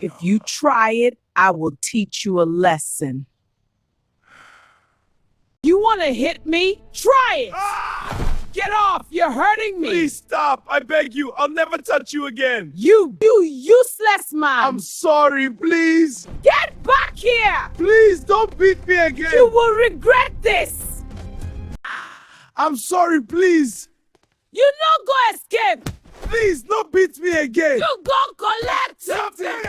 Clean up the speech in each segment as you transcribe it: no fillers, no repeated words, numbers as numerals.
If you try it, I will teach you a lesson. You want to hit me? Try it! Get off! You're hurting me! Please stop! I beg you! I'll never touch you again! You useless man! I'm sorry, please! Get back here! Please don't beat me again! You will regret this! I'm sorry, please! You no go escape! Please don't beat me again! You go collect Something!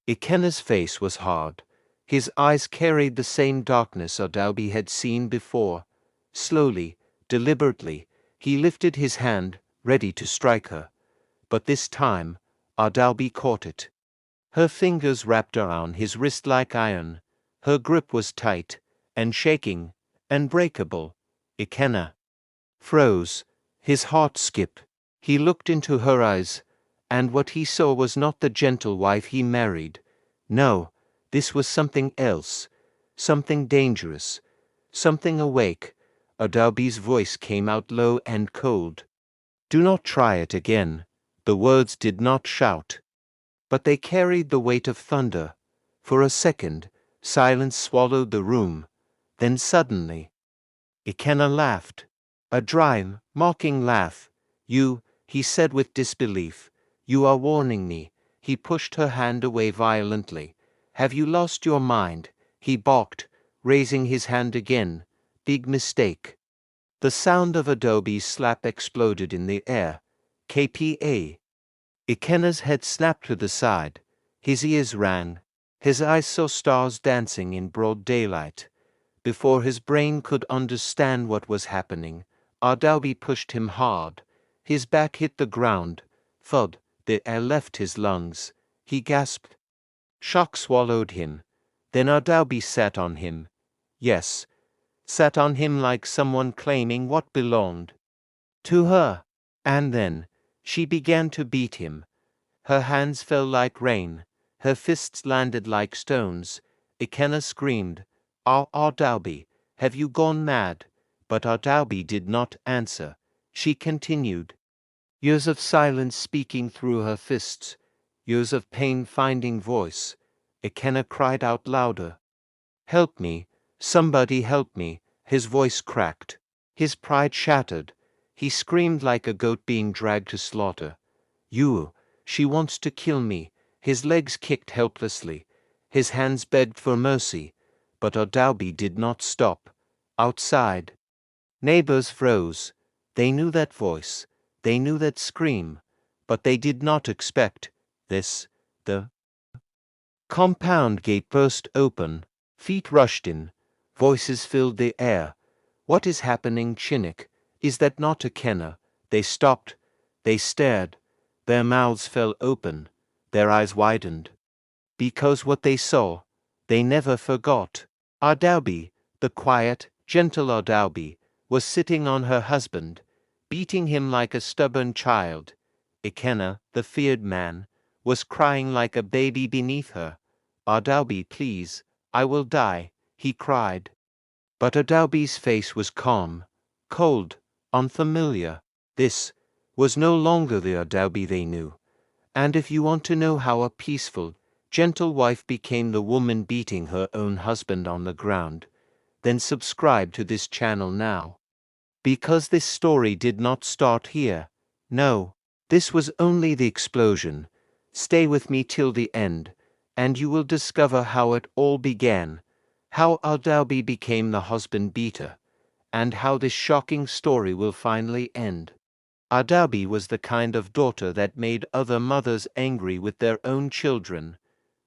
Ikenna's face was hard. His eyes carried the same darkness Adaobi had seen before. Slowly, deliberately, he lifted his hand, ready to strike her. But this time, Adaobi caught it. Her fingers wrapped around his wrist like iron. Her grip was tight, and shaking, unbreakable. Ikenna froze, his heart skipped. He looked into her eyes, and what he saw was not the gentle wife he married. No, this was something else, something dangerous, something awake. Adaobi's voice came out low and cold. Do not try it again. The words did not shout, but they carried the weight of thunder. For a second, silence swallowed the room. Then suddenly, Ikenna laughed, a dry, mocking laugh. You, he said with disbelief, you are warning me. He pushed her hand away violently. Have you lost your mind? He balked, raising his hand again. Big mistake. The sound of Adaobi's slap exploded in the air. KPA. Ikenna's head snapped to the side. His ears rang. His eyes saw stars dancing in broad daylight. Before his brain could understand what was happening, Adaobi pushed him hard. His back hit the ground. Thud, the air left his lungs. He gasped. Shock swallowed him. Then Adaobi sat on him. Yes, sat on him like someone claiming what belonged to her. And then, she began to beat him. Her hands fell like rain. Her fists landed like stones. Ikenna screamed, Adaobi, have you gone mad? But Adaobi did not answer. She continued. Years of silence speaking through her fists. Years of pain finding voice. Ikenna cried out louder. Help me. Somebody help me. His voice cracked. His pride shattered. He screamed like a goat being dragged to slaughter. She wants to kill me. His legs kicked helplessly. His hands begged for mercy. But Adaobi did not stop. Outside, neighbors froze. They knew that voice. They knew that scream. But they did not expect this. The compound gate burst open. Feet rushed in. Voices filled the air. What is happening, Chinook? Is that not Ikenna? They stopped. They stared. Their mouths fell open. Their eyes widened. Because what they saw, they never forgot. Adaobi, the quiet, gentle Adaobi, was sitting on her husband, beating him like a stubborn child. Ikenna, the feared man, was crying like a baby beneath her. Adaobi, please, I will die, he cried. But Adaobi's face was calm, cold, unfamiliar. This was no longer the Adaobi they knew. And if you want to know how a peaceful, gentle wife became the woman beating her own husband on the ground, then subscribe to this channel now. Because this story did not start here. No, this was only the explosion. Stay with me till the end, and you will discover how it all began, how Adaobi became the husband beater, and how this shocking story will finally end. Adaobi was the kind of daughter that made other mothers angry with their own children,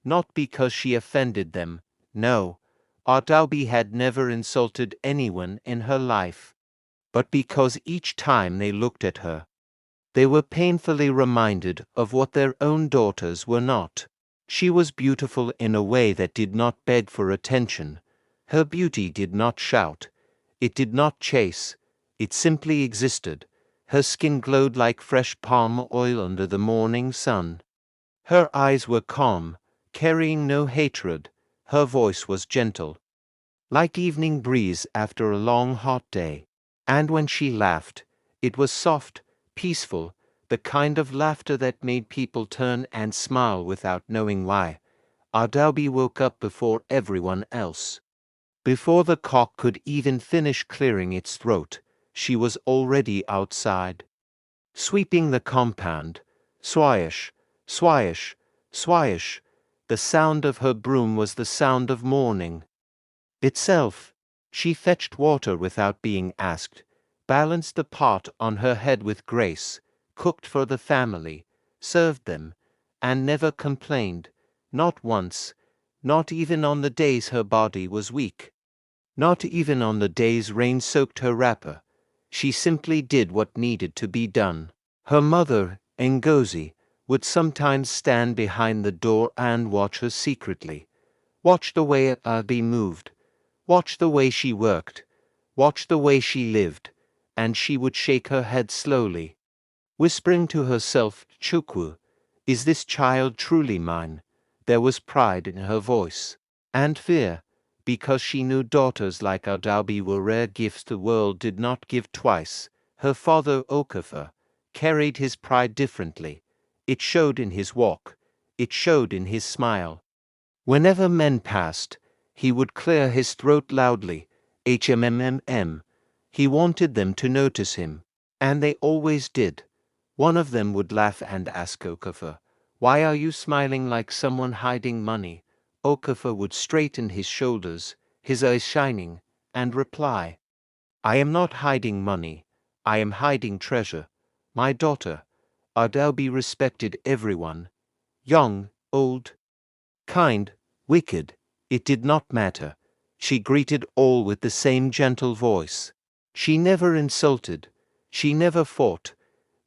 not because she offended them. No, Adaobi had never insulted anyone in her life, but because each time they looked at her, they were painfully reminded of what their own daughters were not. She was beautiful in a way that did not beg for attention. Her beauty did not shout. It did not chase. It simply existed. Her skin glowed like fresh palm oil under the morning sun. Her eyes were calm, carrying no hatred. Her voice was gentle, like evening breeze after a long hot day. And when she laughed, it was soft, peaceful, the kind of laughter that made people turn and smile without knowing why. Adaobi woke up before everyone else. Before the cock could even finish clearing its throat, she was already outside. Sweeping the compound, swish, swish, swish, the sound of her broom was the sound of morning itself. She fetched water without being asked, balanced the pot on her head with grace, cooked for the family, served them, and never complained, not once, not even on the days her body was weak. Not even on the days rain soaked her wrapper. She simply did what needed to be done. Her mother, Ngozi, would sometimes stand behind the door and watch her secretly. Watch the way Adaobi moved. Watch the way she worked. Watch the way she lived. And she would shake her head slowly, whispering to herself, "Chukwu, is this child truly mine?" There was pride in her voice. And fear, because she knew daughters like Adaobi were rare gifts the world did not give twice. Her father, Okafor, carried his pride differently. It showed in his walk. It showed in his smile. Whenever men passed, he would clear his throat loudly, HMMMM. He wanted them to notice him. And they always did. One of them would laugh and ask Okafor, "Why are you smiling like someone hiding money?" Okafor would straighten his shoulders, his eyes shining, and reply, "I am not hiding money. I am hiding treasure. My daughter." Adaobi respected everyone, young, old, kind, wicked. It did not matter. She greeted all with the same gentle voice. She never insulted. She never fought.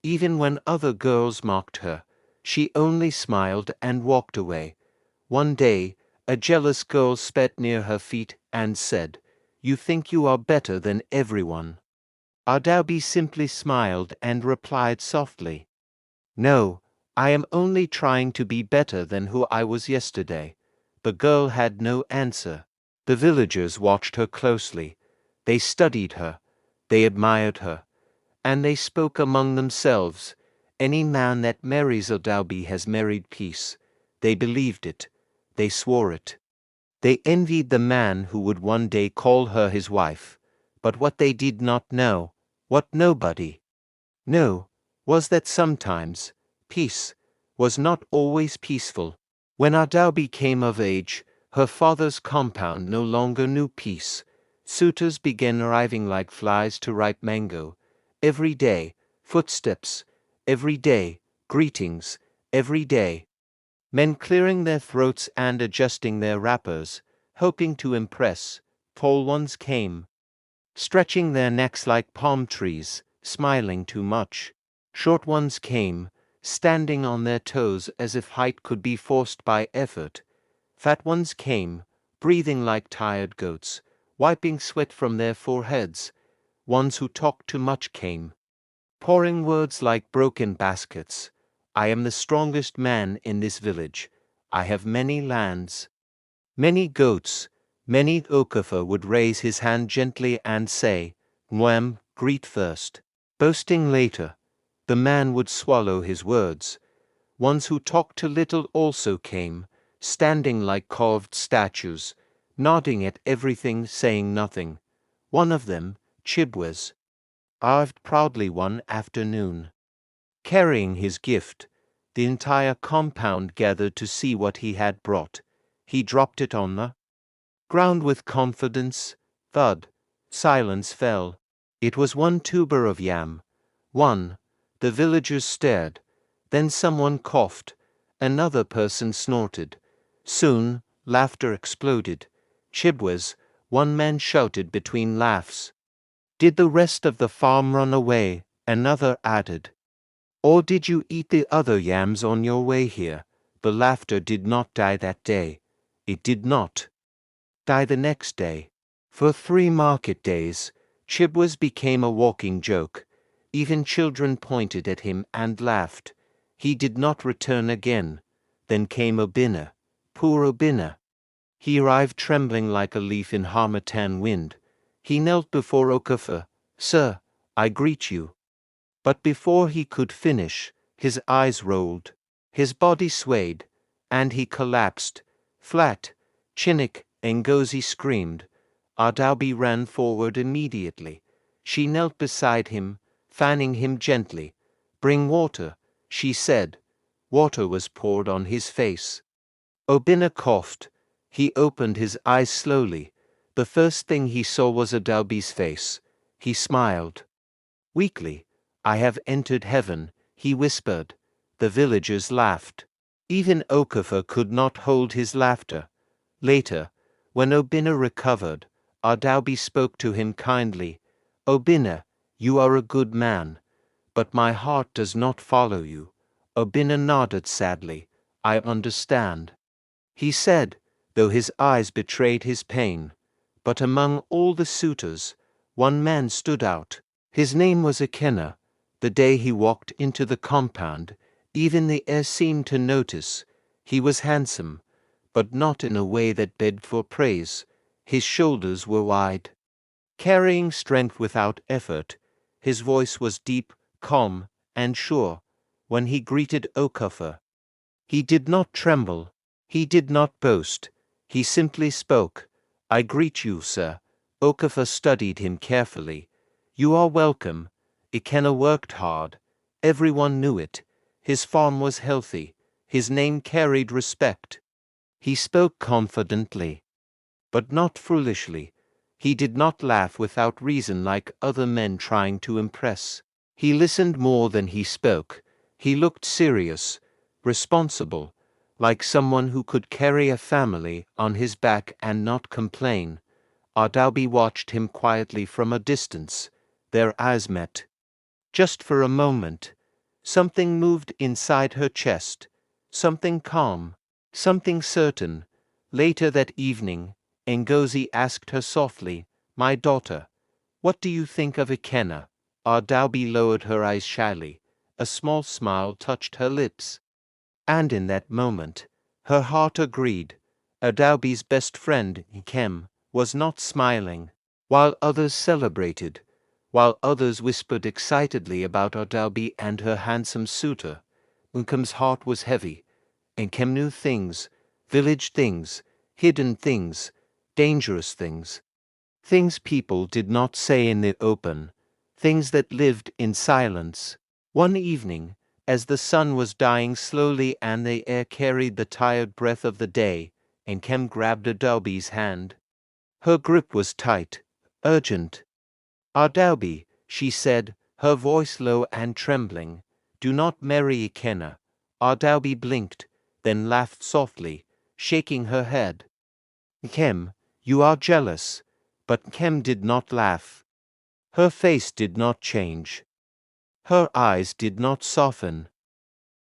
Even when other girls mocked her, she only smiled and walked away. One day, a jealous girl spat near her feet and said, "You think you are better than everyone." Adaobi simply smiled and replied softly, "No, I am only trying to be better than who I was yesterday." The girl had no answer. The villagers watched her closely. They studied her. They admired her. And they spoke among themselves, "Any man that marries Adaobi has married peace." They believed it. They swore it. They envied the man who would one day call her his wife. But what they did not know, what nobody knew, was that sometimes peace was not always peaceful. When Adaobi came of age, her father's compound no longer knew peace. Suitors began arriving like flies to ripe mango. Every day, footsteps. Every day, greetings. Every day, men clearing their throats and adjusting their wrappers, hoping to impress. Tall ones came, stretching their necks like palm trees, smiling too much. Short ones came, standing on their toes as if height could be forced by effort. Fat ones came, breathing like tired goats, wiping sweat from their foreheads. Ones who talked too much came, pouring words like broken baskets. "I am the strongest man in this village. I have many lands, many goats, many." Okafor would raise his hand gently and say, "Mwem, greet first." Boasting later, the man would swallow his words. Ones who talked too little also came, standing like carved statues, nodding at everything, saying nothing. One of them, Chibwes, arrived proudly one afternoon, carrying his gift. The entire compound gathered to see what he had brought. He dropped it on the ground with confidence. Thud. Silence fell. It was one tuber of yam. One. The villagers stared. Then someone coughed. Another person snorted. Soon, laughter exploded. Chibwes, one man shouted between laughs. "Did the rest of the farm run away?" Another added. "Or did you eat the other yams on your way here?" The laughter did not die that day. It did not die the next day. For 3 market days, Chibwes became a walking joke. Even children pointed at him and laughed. He did not return again. Then came Obinna. Poor Obinna. He arrived trembling like a leaf in harmattan wind. He knelt before Okafor. "Sir, I greet you." But before he could finish, his eyes rolled, his body swayed, and he collapsed, flat. Chinnik Ngozi screamed. Adaobi ran forward immediately. She knelt beside him, fanning him gently. "Bring water," she said. Water was poured on his face. Obinna coughed. He opened his eyes slowly. The first thing he saw was Adaobi's face. He smiled. Weakly, "I have entered heaven," he whispered. The villagers laughed. Even Okafor could not hold his laughter. Later, when Obinna recovered, Adaobi spoke to him kindly. "Obinna, you are a good man, but my heart does not follow you." Obinna nodded sadly. "I understand," he said, though his eyes betrayed his pain. But among all the suitors, one man stood out. His name was Ikenna. The day he walked into the compound, even the air seemed to notice. He was handsome, but not in a way that begged for praise. His shoulders were wide, carrying strength without effort. His voice was deep, calm, and sure. When he greeted Okafor, he did not tremble. He did not boast. He simply spoke. "I greet you, sir." Okafor studied him carefully. "You are welcome." Ikenna worked hard. Everyone knew it. His farm was healthy. His name carried respect. He spoke confidently, but not foolishly. He did not laugh without reason like other men trying to impress. He listened more than he spoke. He looked serious, responsible, like someone who could carry a family on his back and not complain. Adaobi watched him quietly from a distance. Their eyes met. Just for a moment, something moved inside her chest. Something calm, something certain. Later that evening, Ngozi asked her softly, "My daughter, what do you think of Ikenna?" Adaobi lowered her eyes shyly. A small smile touched her lips. And in that moment, her heart agreed. Adaobi's best friend, Nkem, was not smiling. While others celebrated, while others whispered excitedly about Adaobi and her handsome suitor, Nkem's heart was heavy. Nkem knew things, village things, hidden things, dangerous things. Things people did not say in the open, things that lived in silence. One evening, as the sun was dying slowly and the air carried the tired breath of the day, Nkem grabbed Adaobi's hand. Her grip was tight, urgent. "Adaobi," she said, her voice low and trembling, "do not marry Ikenna." Adaobi blinked, then laughed softly, shaking her head. "Nkem, you are jealous." But Nkem did not laugh. Her face did not change. Her eyes did not soften.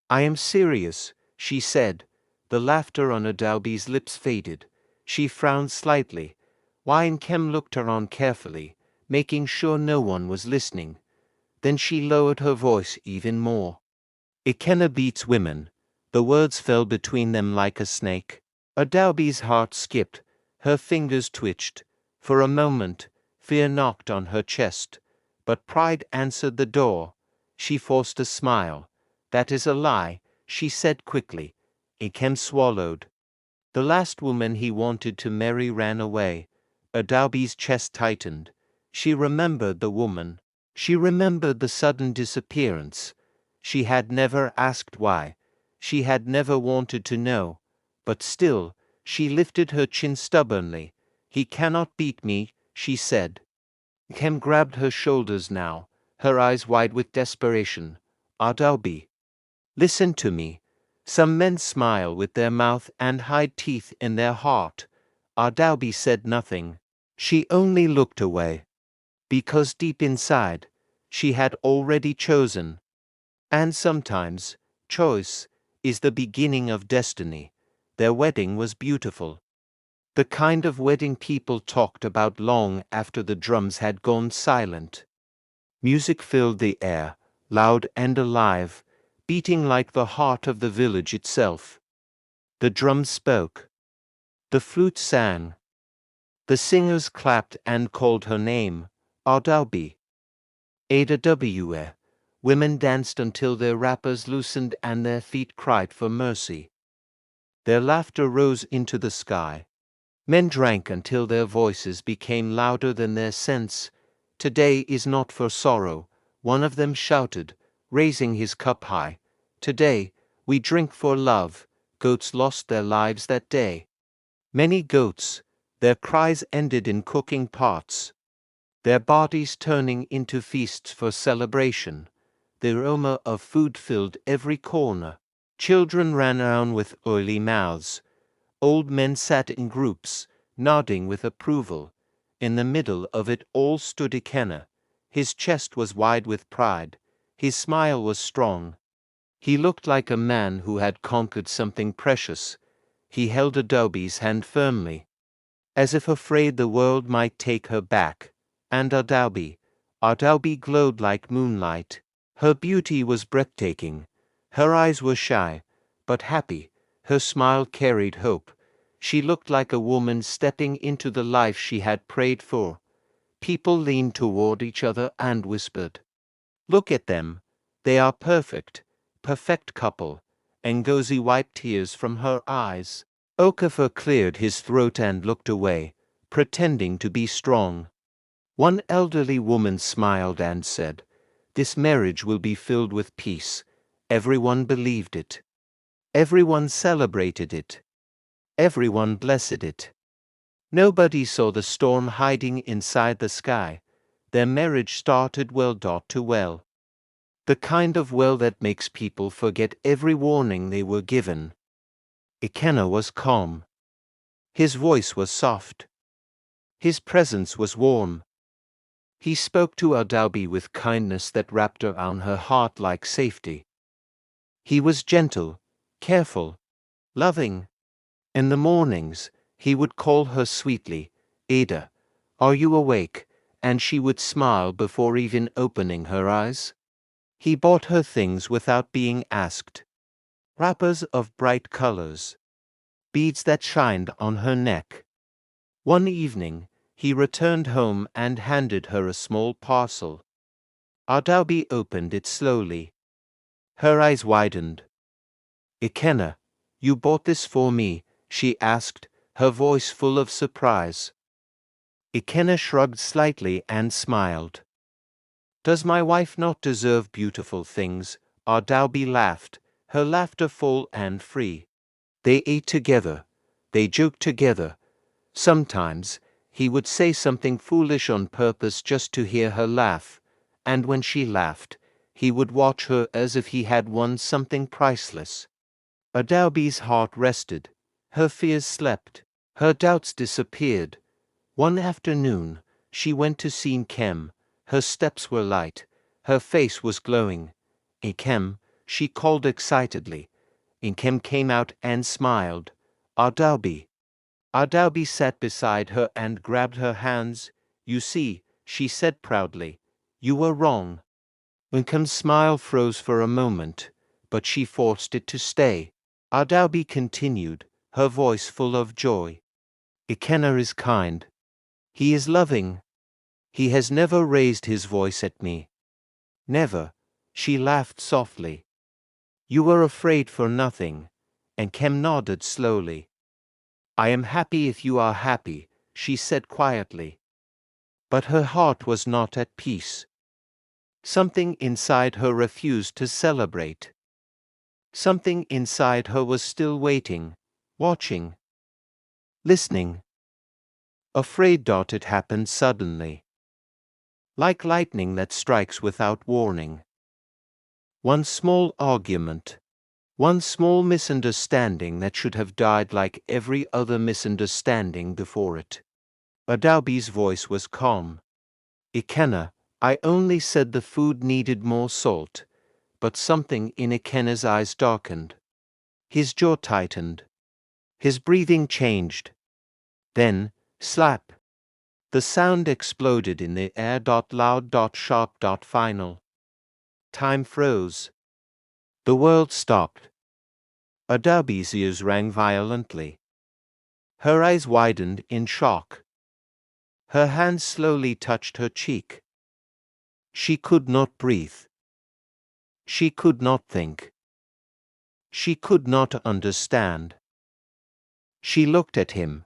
"I am serious," she said. The laughter on Adaobi's lips faded. She frowned slightly. Nkem looked around carefully, making sure no one was listening. Then she lowered her voice even more. "Ikenna beats women." The words fell between them like a snake. Adaobi's heart skipped. Her fingers twitched. For a moment, fear knocked on her chest. But pride answered the door. She forced a smile. "That is a lie," she said quickly. Nkem swallowed. "The last woman he wanted to marry ran away." Adaobi's chest tightened. She remembered the woman. She remembered the sudden disappearance. She had never asked why. She had never wanted to know. But still, she lifted her chin stubbornly. "He cannot beat me," she said. Nkem grabbed her shoulders now, her eyes wide with desperation. "Adaobi, listen to me. Some men smile with their mouth and hide teeth in their heart." Adaobi said nothing. She only looked away. Because deep inside, she had already chosen. And sometimes, choice is the beginning of destiny. Their wedding was beautiful. The kind of wedding people talked about long after the drums had gone silent. Music filled the air, loud and alive, beating like the heart of the village itself. The drums spoke. The flute sang. The singers clapped and called her name, Adaobi. Adaobi. Women danced until their wrappers loosened and their feet cried for mercy. Their laughter rose into the sky. Men drank until their voices became louder than their sense. Today is not for sorrow, one of them shouted, raising his cup high. Today, we drink for love. Goats lost their lives that day. Many goats, their cries ended in cooking pots, their bodies turning into feasts for celebration. The aroma of food filled every corner. Children ran around with oily mouths. Old men sat in groups, nodding with approval. In the middle of it all stood Ikenna. His chest was wide with pride. His smile was strong. He looked like a man who had conquered something precious. He held Adobe's hand firmly, as if afraid the world might take her back. And Adaobi glowed like moonlight. Her beauty was breathtaking. Her eyes were shy, but happy. Her smile carried hope. She looked like a woman stepping into the life she had prayed for. People leaned toward each other and whispered, "Look at them. They are perfect. Perfect couple." Ngozi wiped tears from her eyes. Okafor cleared his throat and looked away, pretending to be strong. One elderly woman smiled and said, "This marriage will be filled with peace." Everyone believed it. Everyone celebrated it. Everyone blessed it. Nobody saw the storm hiding inside the sky. Their marriage started well. To well. The kind of well that makes people forget every warning they were given. Ikenna was calm. His voice was soft. His presence was warm. He spoke to Adaobi with kindness that wrapped around her heart like safety. He was gentle, careful, loving. In the mornings, he would call her sweetly, "Ada, are you awake?" and she would smile before even opening her eyes. He bought her things without being asked. Wrappers of bright colors, beads that shined on her neck. One evening, he returned home and handed her a small parcel. Adaobi opened it slowly. Her eyes widened. "Ikenna, you bought this for me?" she asked, her voice full of surprise. Ikenna shrugged slightly and smiled. "Does my wife not deserve beautiful things?" Adaobi laughed, her laughter full and free. They ate together. They joked together. Sometimes, he would say something foolish on purpose just to hear her laugh, and when she laughed, he would watch her as if he had won something priceless. Adaobi's heart rested. Her fears slept. Her doubts disappeared. One afternoon, she went to see Nkem. Her steps were light. Her face was glowing. "Nkem," she called excitedly. Nkem came out and smiled. "Adaobi." Adaobi sat beside her and grabbed her hands. "You see," she said proudly, "you were wrong." Nkem's smile froze for a moment, but she forced it to stay. Adaobi continued, her voice full of joy. "Ikenna is kind. He is loving. He has never raised his voice at me. Never." She laughed softly. "You were afraid for nothing." Nkem nodded slowly. "I am happy if you are happy," she said quietly. But her heart was not at peace. Something inside her refused to celebrate. Something inside her was still waiting, watching, listening. Afraid. It happened suddenly. Like lightning that strikes without warning. One small argument. One small misunderstanding that should have died like every other misunderstanding before it. Adaobi's voice was calm. "Ikenna, I only said the food needed more salt." But something in Ikenna's eyes darkened. His jaw tightened. His breathing changed. Then, slap. The sound exploded in the air. Loud. Sharp. Final. Time froze. The world stopped. Adaobi's ears rang violently. Her eyes widened in shock. Her hand slowly touched her cheek. She could not breathe. She could not think. She could not understand. She looked at him,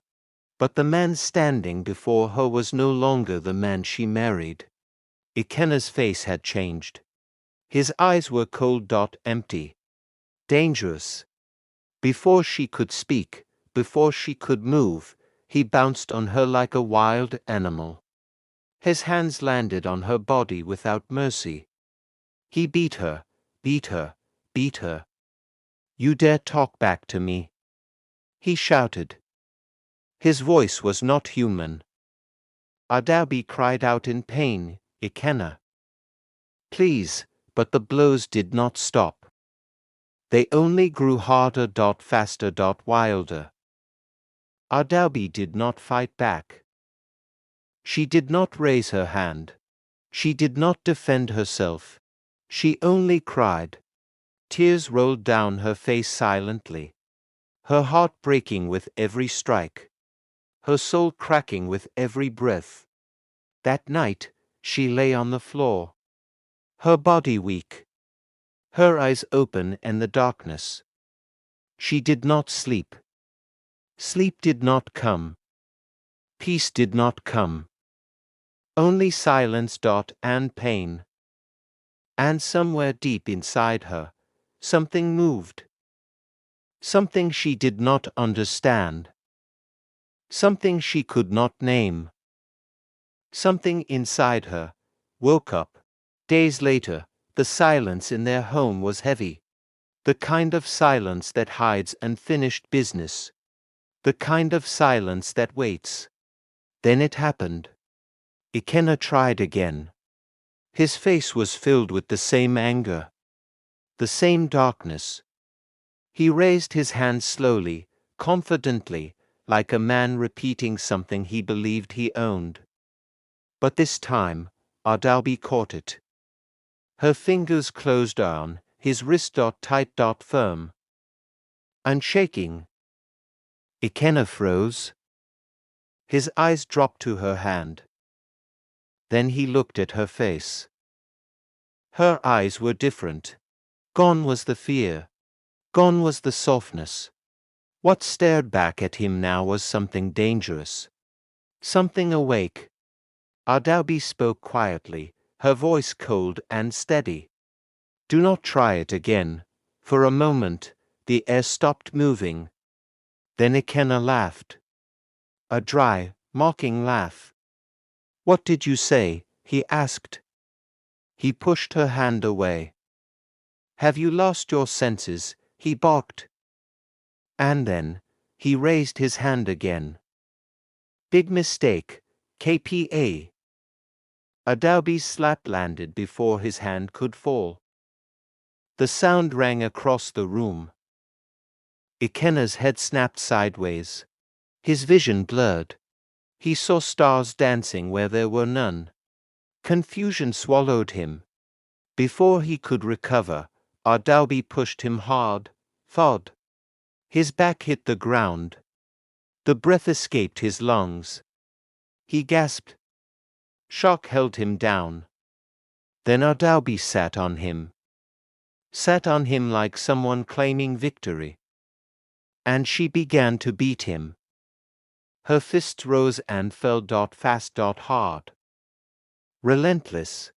but the man standing before her was no longer the man she married. Ikenna's face had changed. His eyes were cold, empty, dangerous. Before she could speak, before she could move, he bounced on her like a wild animal. His hands landed on her body without mercy. He beat her, beat her, beat her. You dare talk back to me? He shouted. His voice was not human. Adaobi cried out in pain, Ikenna. Please, but the blows did not stop. They only grew harder, faster, wilder. Adaobi did not fight back. She did not raise her hand. She did not defend herself. She only cried. Tears rolled down her face silently. Her heart breaking with every strike. Her soul cracking with every breath. That night, she lay on the floor. Her body weak. Her eyes open in the darkness. She did not sleep. Sleep did not come. Peace did not come. Only silence, and pain. And somewhere deep inside her, something moved. Something she did not understand. Something she could not name. Something inside her woke up. Days later, the silence in their home was heavy. The kind of silence that hides unfinished business. The kind of silence that waits. Then it happened. Ikenna tried again. His face was filled with the same anger. The same darkness. He raised his hand slowly, confidently, like a man repeating something he believed he owned. But this time, Adaobi caught it. Her fingers closed on his wrist, tight, firm. Unshaking. Ikenna froze. His eyes dropped to her hand. Then he looked at her face. Her eyes were different. Gone was the fear. Gone was the softness. What stared back at him now was something dangerous. Something awake. Adaobi spoke quietly, her voice cold and steady. Do not try it again. For a moment, the air stopped moving. Then Ikenna laughed. A dry, mocking laugh. What did you say? He asked. He pushed her hand away. Have you lost your senses? He barked. And then, he raised his hand again. Big mistake, KPA. Adaobi's slap landed before his hand could fall. The sound rang across the room. Ikenna's head snapped sideways. His vision blurred. He saw stars dancing where there were none. Confusion swallowed him. Before he could recover, Adaobi pushed him hard, thud. His back hit the ground. The breath escaped his lungs. He gasped. Shock held him down. Then Adaobi sat on him. Sat on him like someone claiming victory. And she began to beat him. Her fists rose and fell, fast, hard. Relentless.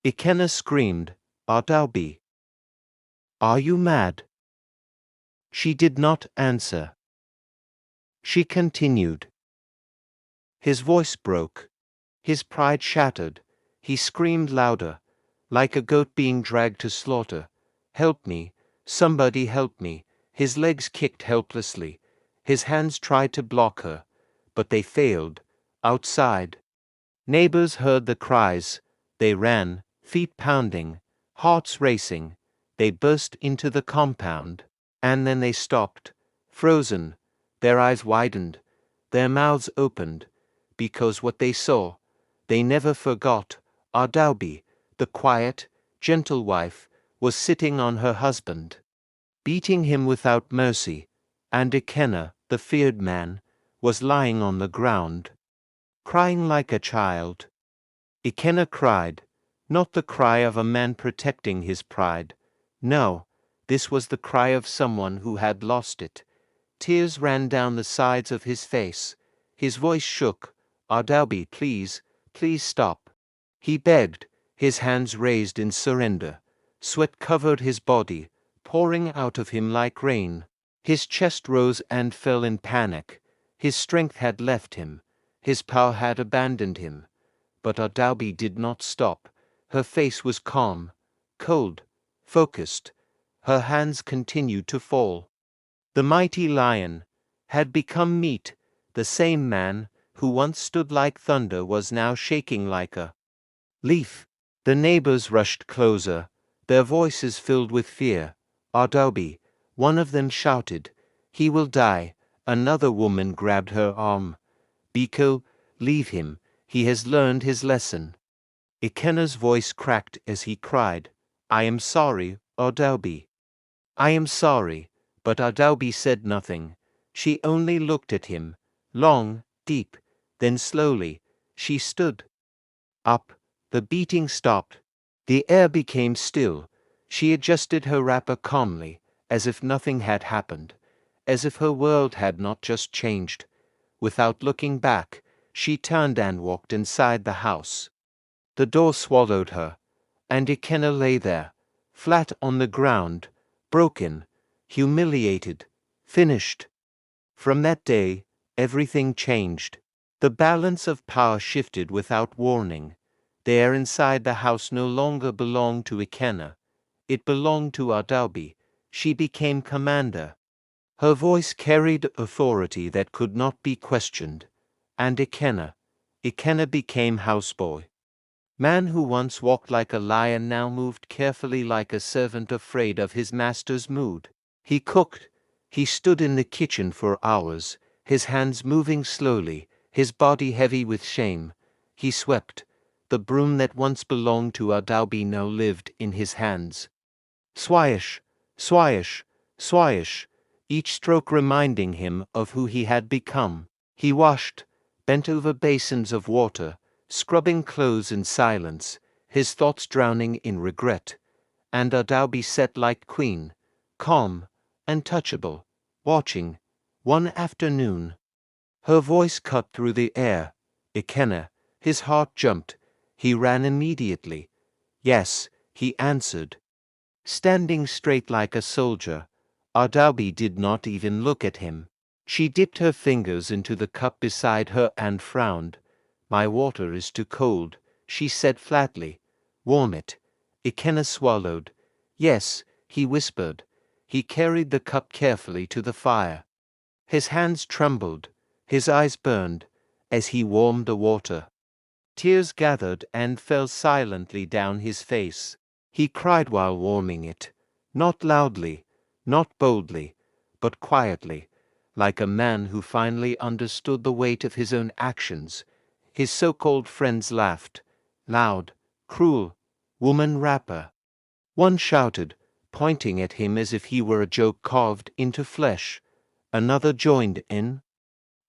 Ikenna screamed, Adaobi. Are you mad? She did not answer. She continued. His voice broke. His pride shattered. He screamed louder, like a goat being dragged to slaughter. Help me, somebody help me. His legs kicked helplessly. His hands tried to block her, but they failed. Outside. Neighbors heard the cries. They ran, feet pounding, hearts racing. They burst into the compound. And then they stopped, frozen. Their eyes widened. Their mouths opened. Because what they saw, they never forgot. Adaobi, the quiet, gentle wife, was sitting on her husband, beating him without mercy, and Ikenna, the feared man, was lying on the ground, crying like a child. Ikenna cried, Not the cry of a man protecting his pride. No, this was the cry of someone who had lost it. Tears ran down the sides of his face. His voice shook. Adaobi, please, please stop. He begged, his hands raised in surrender. Sweat covered his body, pouring out of him like rain. His chest rose and fell in panic. His strength had left him. His power had abandoned him. But Adaobi did not stop. Her face was calm, cold, focused. Her hands continued to fall. The mighty lion had become meat. The same man who once stood like thunder was now shaking like a leaf. The neighbors rushed closer, their voices filled with fear. Adaobi, one of them shouted, "He will die." Another woman grabbed her arm. "Biko, leave him. He has learned his lesson." Ikenna's voice cracked as he cried, "I am sorry, Adaobi. I am sorry." But Adaobi said nothing. She only looked at him, long, deep, then slowly, she stood up. The beating stopped. The air became still. She adjusted her wrapper calmly, as if nothing had happened, as if her world had not just changed. Without looking back, she turned and walked inside the house. The door swallowed her, and Ikenna lay there, flat on the ground, broken, humiliated, finished. From that day, everything changed. The balance of power shifted without warning. The air inside the house no longer belonged to Ikenna. It belonged to Adaobi. She became commander. Her voice carried authority that could not be questioned. And Ikenna became houseboy. Man who once walked like a lion now moved carefully like a servant afraid of his master's mood. He cooked. He stood in the kitchen for hours, his hands moving slowly, his body heavy with shame. He swept. The broom that once belonged to Adaobi now lived in his hands. Swish, swish, swish, each stroke reminding him of who he had become. He washed, bent over basins of water, scrubbing clothes in silence, his thoughts drowning in regret. And Adaobi sat like queen, calm, untouchable, watching. One afternoon, her voice cut through the air. "Ikenna." His heart jumped. He ran immediately. "Yes," he answered. Standing straight like a soldier, Adaobi did not even look at him. She dipped her fingers into the cup beside her and frowned. "My water is too cold," she said flatly. "Warm it." Ikenna swallowed. "Yes," he whispered. He carried the cup carefully to the fire. His hands trembled, his eyes burned, as he warmed the water. Tears gathered and fell silently down his face. He cried while warming it, not loudly, not boldly, but quietly, like a man who finally understood the weight of his own actions. His so-called friends laughed, loud, cruel, woman rapper. One shouted, pointing at him as if he were a joke carved into flesh. Another joined in.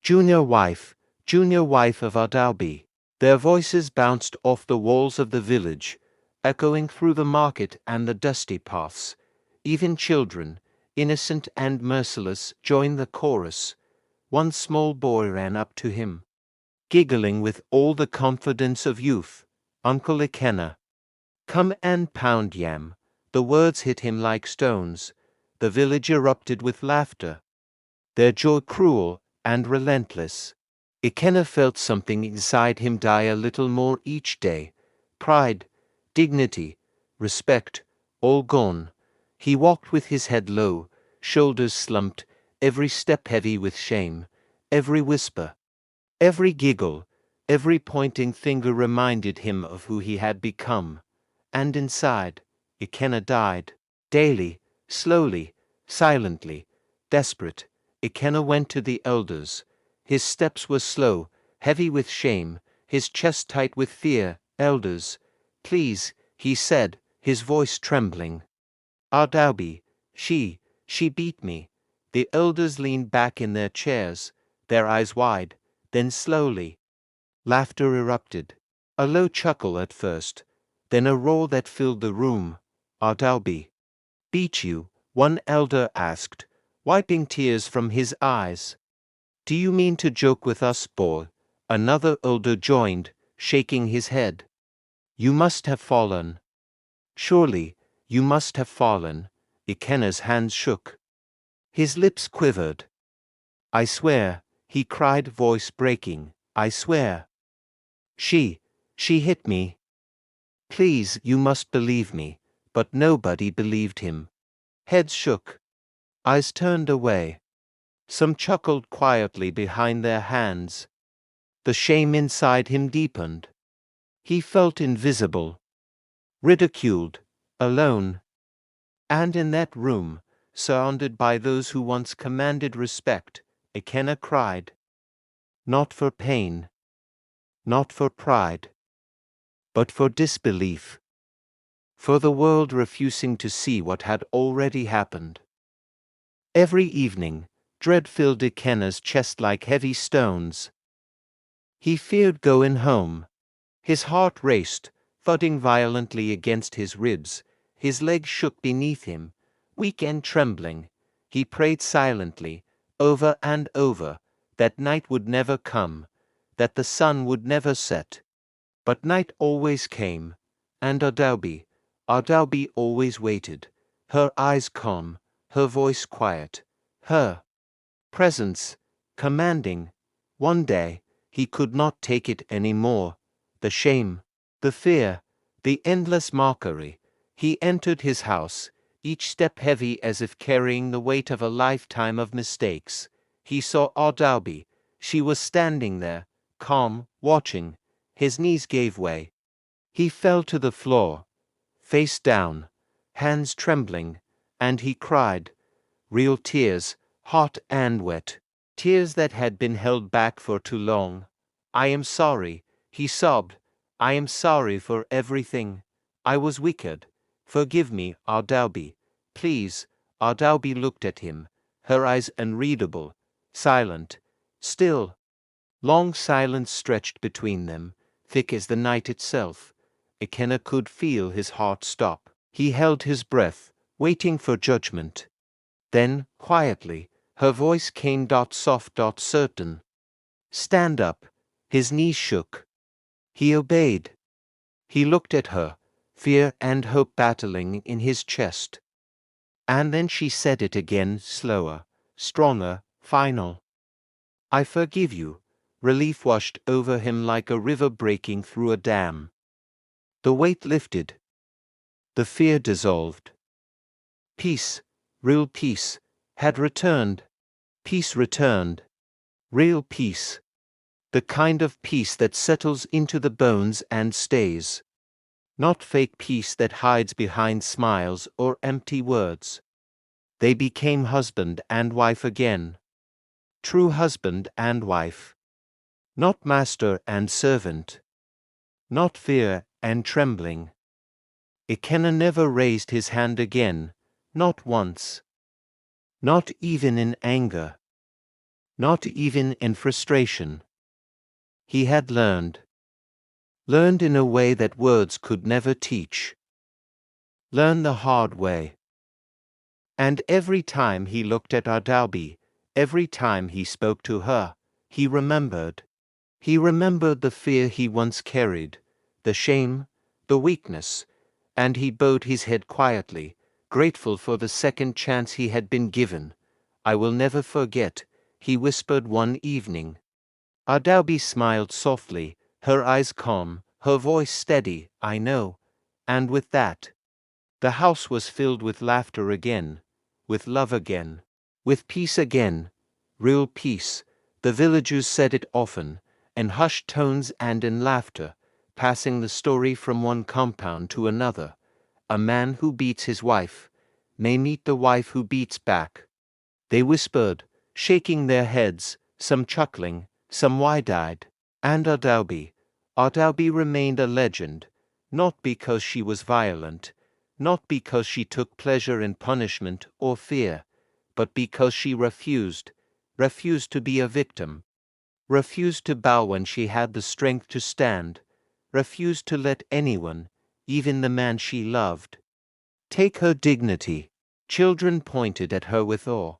Junior wife of Adaobi." Their voices bounced off the walls of the village, echoing through the market and the dusty paths. Even children, innocent and merciless, joined the chorus. One small boy ran up to him, giggling with all the confidence of youth. "Uncle Ikenna, come and pound yam." The words hit him like stones. The village erupted with laughter, their joy cruel and relentless. Ikenna felt something inside him die a little more each day. Pride, dignity, respect, all gone. He walked with his head low, shoulders slumped, every step heavy with shame. Every whisper, every giggle, every pointing finger reminded him of who he had become. And inside, Ikenna died. Daily, slowly, silently, desperate, Ikenna went to the elders. His steps were slow, heavy with shame, his chest tight with fear. "Elders, please," he said, his voice trembling. "Adaobi, she beat me." The elders leaned back in their chairs, their eyes wide, then slowly. Laughter erupted. A low chuckle at first, Then a roar that filled the room. Adaobi. Beat you? One elder asked, wiping tears from his eyes. Do you mean to joke with us, boy? Another elder joined, shaking his head. You must have fallen. Surely, you must have fallen. Ikenna's hands shook. His lips quivered. I swear, he cried, voice breaking, I swear. She hit me. Please, you must believe me. But nobody believed him. Heads shook. Eyes turned away. Some chuckled quietly behind their hands. The shame inside him deepened. He felt invisible, ridiculed, alone. And in that room, surrounded by those who once commanded respect, Ikenna cried. Not for pain, not for pride, but for disbelief. For the world refusing to see what had already happened. Every evening, dread filled Ikenna's chest like heavy stones. He feared going home. His heart raced, thudding violently against his ribs. His legs shook beneath him, weak and trembling. He prayed silently, over and over, that night would never come, that the sun would never set. But night always came, and Adaobi always waited, her eyes calm, her voice quiet, her presence commanding. One day, he could not take it any more. The shame, the fear, the endless mockery. He entered his house, each step heavy as if carrying the weight of a lifetime of mistakes. He saw Adaobi. She was standing there, calm, watching. His knees gave way. He fell to the floor, face down, hands trembling, and he cried. Real tears, hot and wet. Tears that had been held back for too long. I am sorry, he sobbed. I am sorry for everything. I was wicked. Forgive me, Adaobi. Please. Adaobi looked at him, her eyes unreadable, silent, still. Long silence stretched between them, thick as the night itself. Ikenna could feel his heart stop. He held his breath, waiting for judgment. Then, quietly, her voice came soft, certain. Stand up. His knees shook. He obeyed. He looked at her, fear and hope battling in his chest. And then she said it again, slower, stronger, final. I forgive you. Relief washed over him like a river breaking through a dam. The weight lifted. The fear dissolved. Peace, real peace, had returned. Peace returned. Real peace. The kind of peace that settles into the bones and stays. Not fake peace that hides behind smiles or empty words. They became husband and wife again. True husband and wife. Not master and servant. Not fear and trembling. Ikenna never raised his hand again, not once. Not even in anger. Not even in frustration. He had learned. Learned in a way that words could never teach. Learned the hard way. And every time he looked at Adaobi, every time he spoke to her, he remembered. He remembered the fear he once carried, the shame, the weakness, and he bowed his head quietly, grateful for the second chance he had been given. I will never forget, he whispered one evening. Adaobi smiled softly, her eyes calm, her voice steady, I know. And with that, the house was filled with laughter again, with love again, with peace again, real peace. The villagers said it often, in hushed tones and in laughter, passing the story from one compound to another. A man who beats his wife may meet the wife who beats back. They whispered, shaking their heads, some chuckling, some wide-eyed. And Adaobi remained a legend, not because she was violent, not because she took pleasure in punishment or fear, but because she refused to be a victim, refused to bow when she had the strength to stand, refused to let anyone, even the man she loved. Take her dignity. Children pointed at her with awe.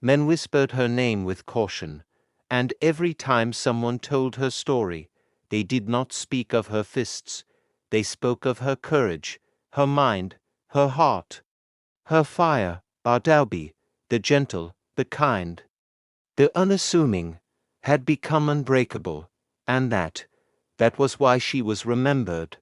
Men whispered her name with caution. And every time someone told her story, they did not speak of her fists. They spoke of her courage, her mind, her heart. Her fire, Adaobi, the gentle, the kind, the unassuming, had become unbreakable, and that was why she was remembered.